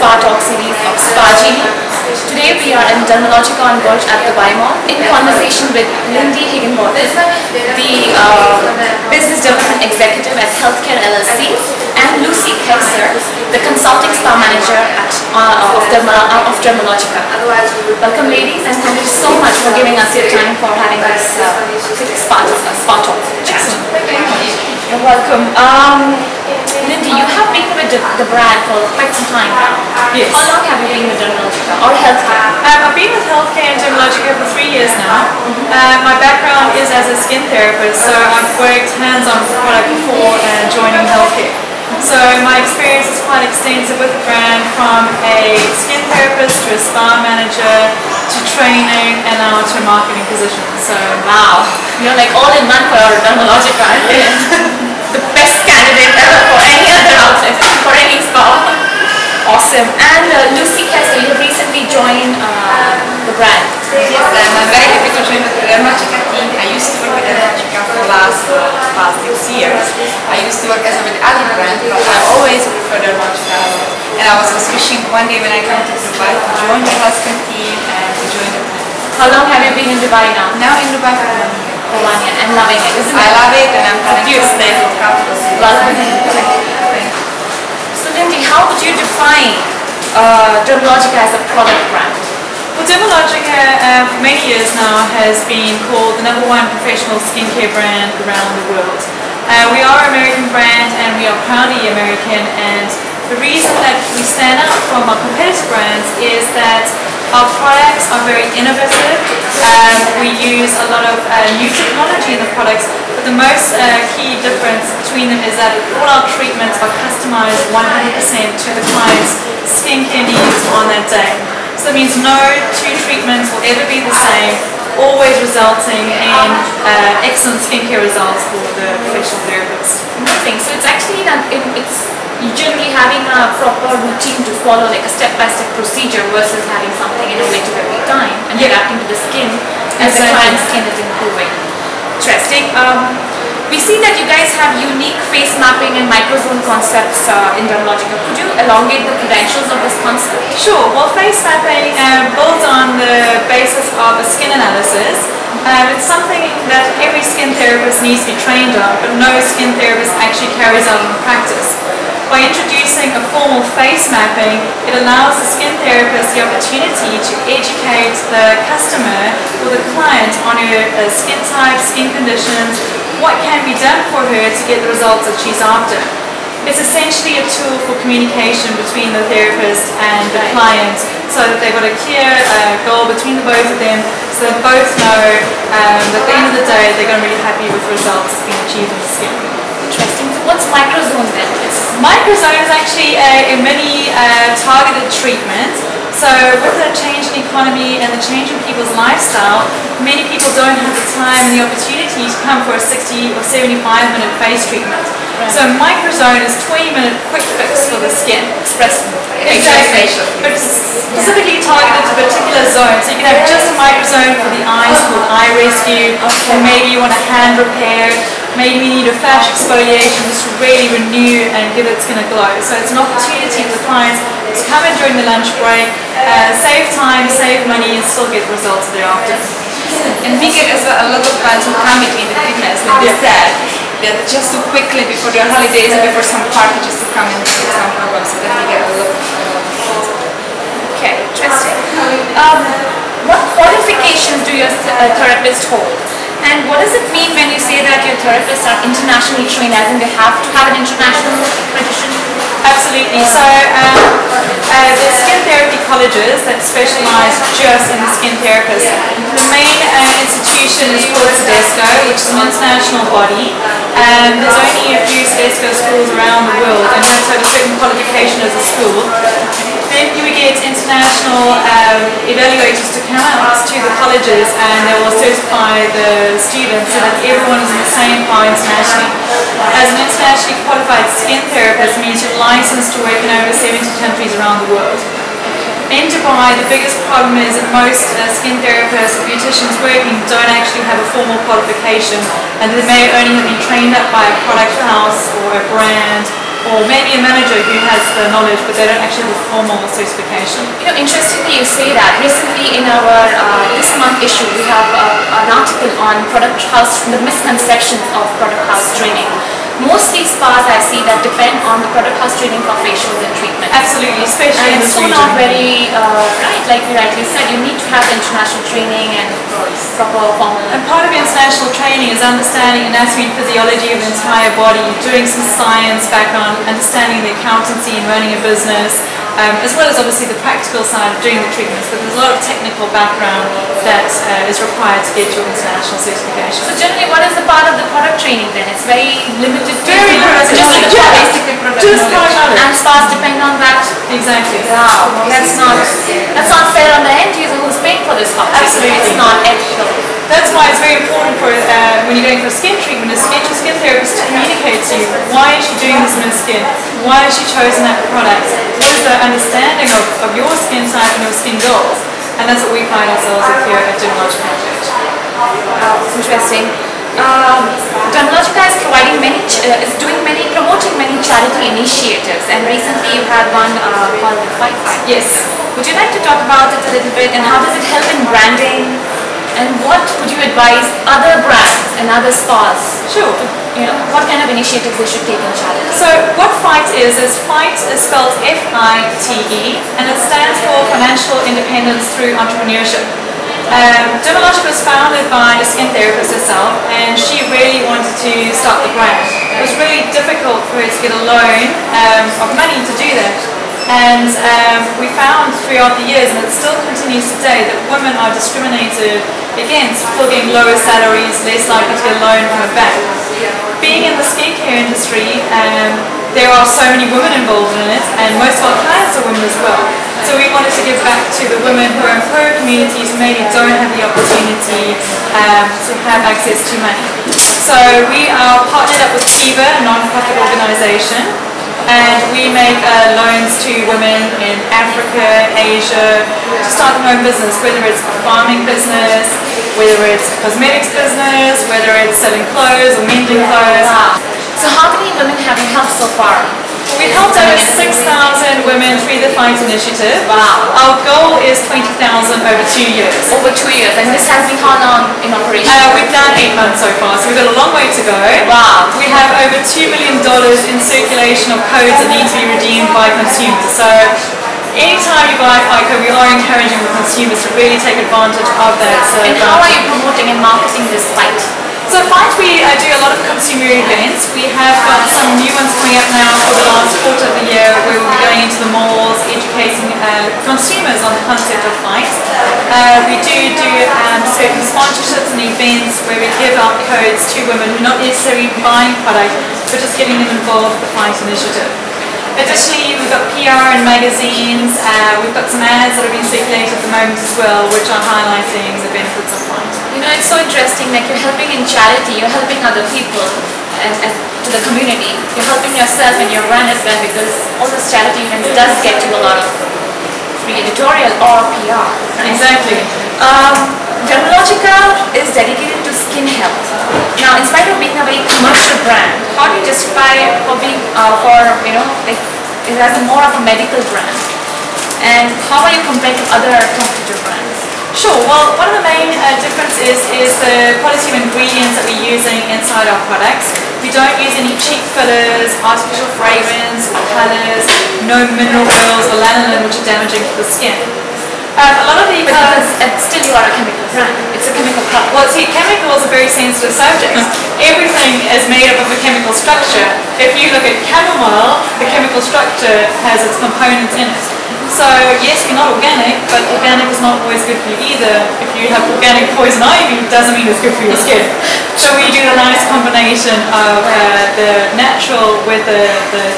Spa Talk series of Spa Genie. Today we are in Dermalogica on Burj at the Mall in conversation with Lindy Higginbotham, the Business Development Executive at Healthcare LLC, and Lucy Kaiser, the Consulting Spa Manager of Dermalogica. Welcome ladies, and thank you so much for giving us your time for having this Spa Talk chat. You're welcome. Lindy, you have been with the brand for quite some time now. Yes. How long have you been with Dermalogica or Healthcare? I've been with Healthcare and Dermalogica for 3 years now. My background is as a skin therapist, so I've worked hands-on with the product before joining Healthcare. So my experience is quite extensive with the brand, from a skin therapist to a spa manager to training and now to a marketing position. So Wow, you're like all in one for Dermalogica. The best candidate ever for any other outlet, for any spa. Awesome. And Lucy Kaiser, you recently joined the brand. Yes, I'm very happy to join the Dermalogica team. I used to work with Dermalogica for the past 6 years. I used to work as with other brands, but I always prefer Dermalogica. And I was wishing one day when I come to Dubai to join the healthcare team and to join the brand. How long have you been in Dubai now? Now in Dubai for 1 year. For 1 year, and loving it, isn't it? I love it, and I'm planning to stay for a couple of years. Welcome. So Lindy, how would you define Dermalogica as a product brand? Well, Dermalogica for many years now has been called the #1 professional skincare brand around the world. We are an American brand and we are proudly American, and the reason that we stand out from our competitor brands is that our products are very innovative. We use a lot of new technology in the products, but the most key difference between them is that all our treatments are customized 100% to the client's skincare needs on that day. So that means no two treatments will ever be the same, always resulting in excellent skincare results for the professional therapist. Amazing. So it's actually that it's generally having a proper routine to follow, like a step-by-step procedure, versus having something innovative every time and adapting to the skin as the client's skin is improving. Interesting. We see that you guys have unique face mapping and microzone concepts in Dermalogica. Could you elongate the credentials of this concept? Sure. Well, face mapping builds on the basis of a skin analysis. It's something that every skin therapist needs to be trained on, but no skin therapist actually carries out in practice. By introducing a formal face mapping, it allows the skin therapist the opportunity to educate the customer or the client on her skin type, skin conditions, what can be done for her to get the results that she's after. It's essentially a tool for communication between the therapist and the client, so that they've got a clear goal between the both of them, so they both know that at the end of the day they're going to be really happy with the results that's been achieved in the skin. Interesting. So what's microzone then? Microzone is actually a mini targeted treatment. So with the change in economy and the change in people's lifestyle, many people don't have the time and the opportunity to come for a 60 or 75-minute face treatment. Right. So microzone is 20-minute quick fix for the skin. Express. Exactly. But specifically targeted to a particular zone. So you can have just a microzone for the eyes called Eye Rescue, or maybe you want a hand repair. Maybe you need a facial exfoliation just to really renew and give it skin a glow. So it's an opportunity for the clients to come in during the lunch break, save time, save money, and still get the results they're after. And we get as well a lot of clients who come between the treatments when they said that just too quickly before the holidays or before some party just to come and do some program, so that we get a lot of clients. Okay, interesting. What qualifications do your therapists hold? And what does it mean when you say that your therapists are internationally trained, as in they have to have an international accreditation? Absolutely. So the skin therapy colleges that specialize just in the skin therapist. The main institution is called CDESCO, which is an international body. There's only a few CDESCO schools around the world, and you have to have a certain qualification as a school. Then you get international evaluators to come out to the colleges, and they will certify the students so that everyone is in the same par internationally. As an internationally qualified skin therapist means you're licensed to work in over 70 countries around the world. In Dubai, the biggest problem is that most skin therapists or beauticians working don't actually have a formal qualification, and they may only have been trained up by a product house or a brand or maybe a manager who has the knowledge but they don't actually have a formal certification. You know, interestingly you say that. Recently in our this month issue we have an article on product house, the misconceptions of product house training. Mostly spas I see that depend on the product house training for facials and treatment. Absolutely, especially And in it's this so region. not very right, like you rightly said, you need to have international training and proper formal. And part of international training is understanding anatomy and physiology of the entire body, doing some science background, understanding the accountancy and running a business, as well as obviously the practical side of doing the treatments, but there's a lot of technical background that is required to get your international certification. So generally, what is the part of the product training then? It's very limited. Very limited. Just like Yeah. basically product Just knowledge. product knowledge. And spas depend on that. Exactly. Wow, that's not fair on the end user who's paying for this option. Absolutely. It's not ethical. That's why it's very important for when you're going for a skin treatment is to get your skin therapist to communicate to you why is she doing this in her skin, why has she chosen that product, what is the understanding of your skin type and your skin goals, and that's what we pride ourselves with here at Dermalogica. It's interesting. Dermalogica is promoting many charity initiatives, and recently you had one called the Fight Fight. Yes. Would you like to talk about it a little bit, and how does it help in branding? And what would you advise other brands and other spas? Sure. You know, what kind of initiatives they should take in charity? So what FIGHT is FIGHT is spelled F-I-T-E, and it stands for Financial Independence Through Entrepreneurship. Dermalogica was founded by a skin therapist herself, and she really wanted to start the brand. It was really difficult for her to get a loan of money to do that. And we found throughout the years, and it still continues today, that women are discriminated against for getting lower salaries, less likely to get a loan from a bank. Being in the skincare industry, there are so many women involved in it, and most of our clients are women as well. So we wanted to give back to the women who are in poorer communities who maybe don't have the opportunity to have access to money. So we are partnered up with Kiva, a non-profit organisation, and we make loans to women in Africa, Asia, to start their own business, whether it's a farming business, whether it's a cosmetics business, whether it's selling clothes or mending clothes. Wow. So how many women have you helped so far? We've helped over 6,000 women through the FIGHT initiative. Wow. Our goal is 20,000 over 2 years. Over 2 years, and this has been how long in operation? We've done 8 months so far, so we've got a long way to go. Wow. We have over $2 million in circulation of codes that need to be redeemed by consumers. So anytime you buy FICO, we are encouraging the consumers to really take advantage of that. And how are you promoting and marketing this fight? So FIGHT, we do a lot of consumer events. We have got some new ones coming up now for the last quarter of the year, where we'll be going into the malls, educating consumers on the concept of FIGHT. We do certain sponsorships and events where we give out codes to women who are not necessarily buying product, but just getting them involved with the FIGHT initiative. Additionally, we've got PR in magazines. We've got some ads that are being circulated at the moment as well, which are highlighting the benefits of FIGHT. You know, it's so interesting, like you're helping in charity, you're helping other people and to the community. You're helping yourself and your brand as well, because all this charity events does get you a lot of free editorial or PR. Right? Exactly. Dermalogica is dedicated to skin health. Now, in spite of being a very commercial brand, how do you justify for being, like it has more of a medical brand? And how are you compared to other competitor brands? Sure. Well, one of the main differences is the quality of ingredients that we're using inside our products. We don't use any cheap fillers, artificial fragrance, or colours, no mineral oils or lanolin, which are damaging for the skin. A lot of the still you are a chemical brand. It's a chemical product. Well, see, chemicals are a very sensitive subject. Everything is made up of a chemical structure. If you look at chamomile, the chemical structure has its components in it. So yes, we're not organic, but organic is not always good for you either. If you have organic poison ivy, it doesn't mean it's good for your skin. So we do a nice combination of the natural with the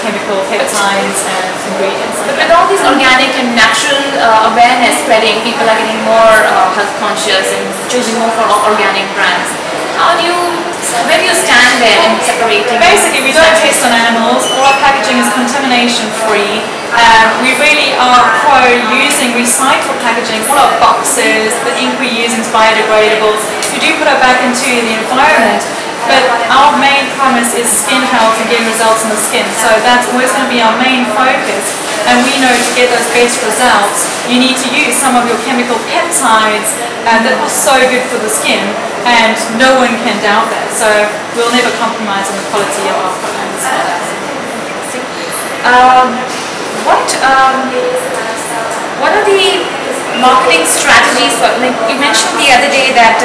chemical peptides and ingredients. But with all these organic and natural awareness spreading, people are getting more health conscious and choosing more for organic brands. Where do you stand there in separating? Basically, we don't test on animals. All our packaging is contamination free. We really are pro using recycled packaging. All our boxes, the ink we're using is biodegradable. We do put it back into the environment. But our main promise is skin health and getting results in the skin. So that's always going to be our main focus. And we know to get those best results, you need to use some of your chemical peptides that are so good for the skin, and no one can doubt that. So we'll never compromise on the quality of our products. What are the marketing strategies for, like you mentioned the other day that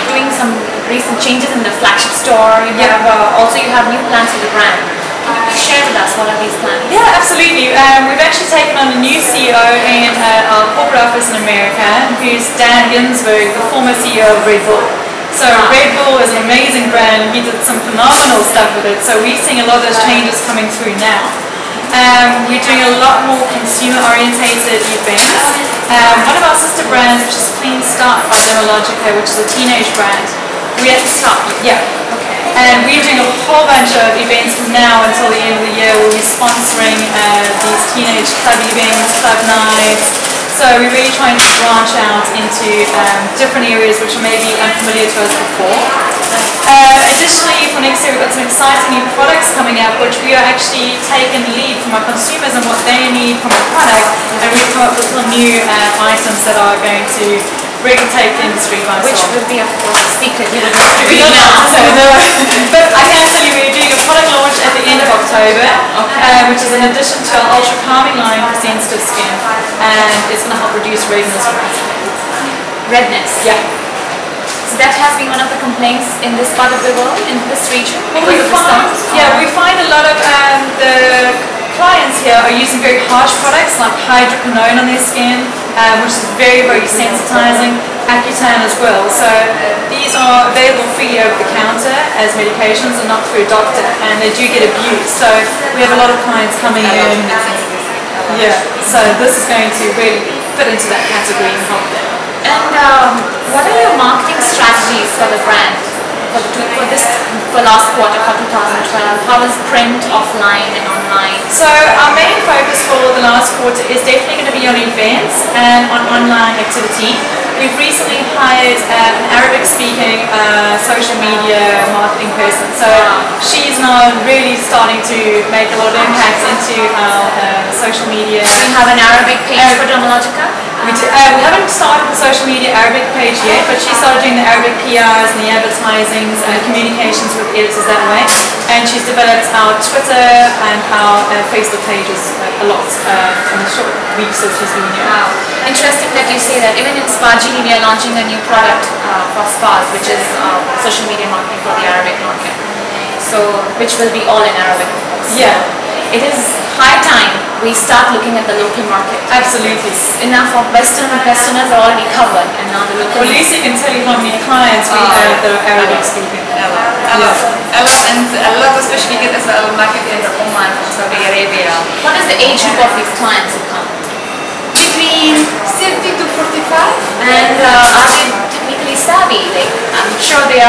doing some recent changes in the flagship store, you have new plans for the brand. Can you please share with us what are these plans? Yeah, absolutely. We've actually taken on a new CEO in our corporate office in America, who's Dan Ginsberg, the former CEO of Red Bull. So Red Bull is an amazing brand. He did some phenomenal stuff with it. So we're seeing a lot of those changes coming through now. We're doing a lot more consumer-orientated events. One of our sister brands, which is Clean Start by Dermalogica, which is a teenage brand. We have to start, and we're doing a whole bunch of events from now until the end of the year where we're sponsoring these teenage club events, club nights. So we're really trying to branch out into different areas which are maybe unfamiliar to us before. Additionally, for next year we've got some exciting new products coming out, which we are actually taking the lead from our consumers and what they need from a product, and we've come up with some new items that are going to really take the industry by storm. Which will be, of course, a secret. You would not reveal now. But I can tell you we're doing a product launch at the end of October, which is an addition to our Ultra Calming line for sensitive skin, and it's going to help reduce redness. Redness? Yeah. So that has been one of the complaints in this part of the world, in this region? Well, we find a lot of the clients here are using very harsh products like hydroquinone on their skin, which is very, very sensitizing, Accutane as well. So these are available free over the counter as medications and not through a doctor, and they do get abused. So we have a lot of clients coming in. Yeah, so this is going to really fit into that category and help them. And what are your marketing strategies for the brand for last quarter, for 2012? How is print, offline and online? So our main focus for the last quarter is definitely going to be on events and on online activity. We've recently hired an Arabic-speaking social media marketing person. So she's now really starting to make a lot of impact into our social media. Do you have an Arabic page for Dermalogica? We haven't started the social media Arabic page yet, but she started doing the Arabic PRs and the advertisings and communications with editors that way. And she's developed our Twitter and our Facebook pages a lot in the short weeks that she's been here. Wow. Interesting that you say that. Even in Spagini we are launching a new product for spas, which is social media marketing for the Arabic market. So, which will be all in Arabic, of course. Yeah. It is high time we start looking at the local market. Absolutely. Enough of Westerners are already covered, and now the local. Well, at least you can tell you how many clients we have that are Arabic speaking. A lot, and a lot especially get as well marketing online from Saudi Arabia. What is the age group of these clients who come? Between 30 to 45. And are they technically savvy? Like, I'm sure they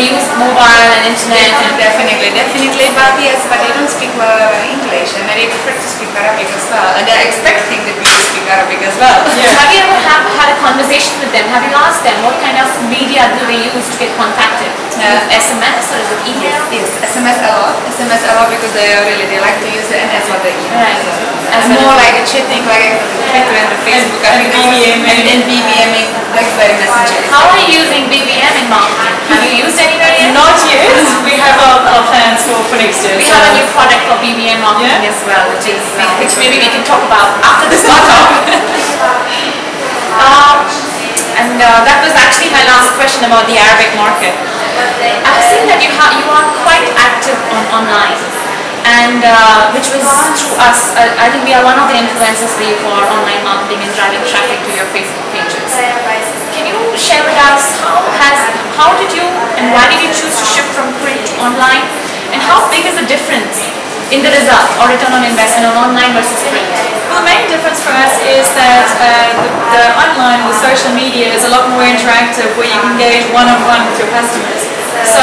use mobile and internet. Definitely, but yes, but they don't speak English, and they prefer to speak Arabic as well, and they're expecting that we speak Arabic as well. Yeah. Have you ever had a conversation with them? Have you asked them what kind of media do they use to get contacted? SMS or is it email? Yes, SMS a lot because they like to use it, and that's what they use. Right. As more like a chatting, like Twitter and Facebook, and BBMing, BlackBerry Messenger. How are you using BBM in marketing? Have you used anywhere yet? Not yet. We have our plans for next year. We have a new product for BBM marketing as well, which maybe we can talk about after this talk. And that was actually my last question about the Arabic market. I've seen that you are quite active online, and which was through us. I think we are one of the influencers for you for online marketing and driving traffic to your Facebook pages. Can you share with us how did you and why did you choose to shift from print to online, and how big is the difference in the result or return on investment on online versus print? Well, the main difference for us is that the online, the social media is a lot more interactive, where you can engage one-on-one with your customers. So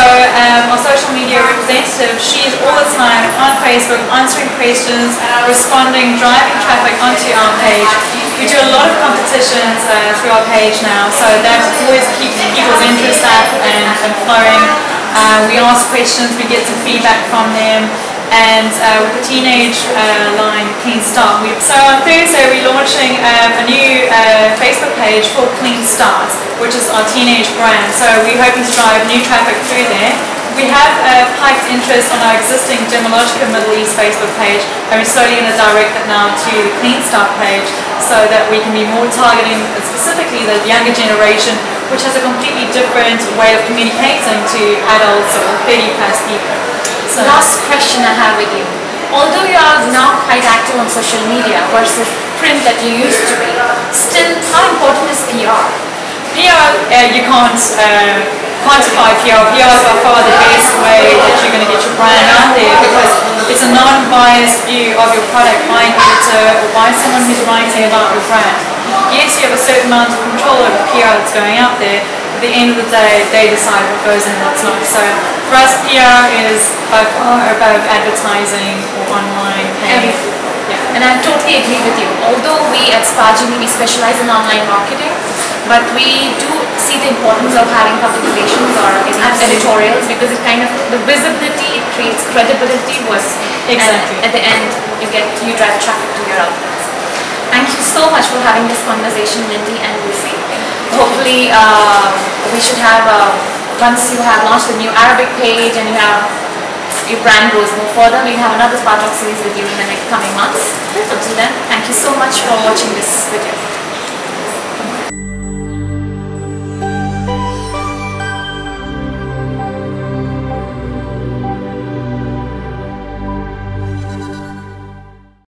our social media representative, she is all the time on Facebook, answering questions, responding, driving traffic onto our page. We do a lot of competitions through our page now, so that always keeps people's interest up and flowing. We ask questions, we get some feedback from them, and with the teenage line Clean Start. So on Thursday we're launching a new Facebook page for Clean Start, which is our teenage brand. So we're hoping to drive new traffic through there. We have piked interest on our existing Dermalogica Middle East Facebook page, and we're slowly going to direct it now to the Clean Start page so that we can be more targeting specifically the younger generation, which has a completely different way of communicating to adults or 30 plus people. So last question I have with you. Although you are now quite active on social media versus print that you used to be, still how important is PR? PR, you can't quantify PR. PR is by far the best way that you're going to get your brand out there, because it's a non-biased view of your product by an editor or by someone who's writing about your brand. Yes, you have a certain amount of control over PR that's going out there. At the end of the day, they decide what goes in and what's not. So for us, PR is by far above advertising or online paying. Yeah. And I totally agree with you. Although we at Spargini, we specialize in online marketing, but we do see the importance of having public relations or editorials, because it kind of, the visibility, it creates credibility was Exactly. And at the end you drive traffic to your outlets. Thank you so much for having this conversation, Lindy and Lucy. Hopefully we should have, once you have launched the new Arabic page and your brand grows more further, we'll have another Spa Talk series with you in the next coming months. Until then, thank you so much for watching this video.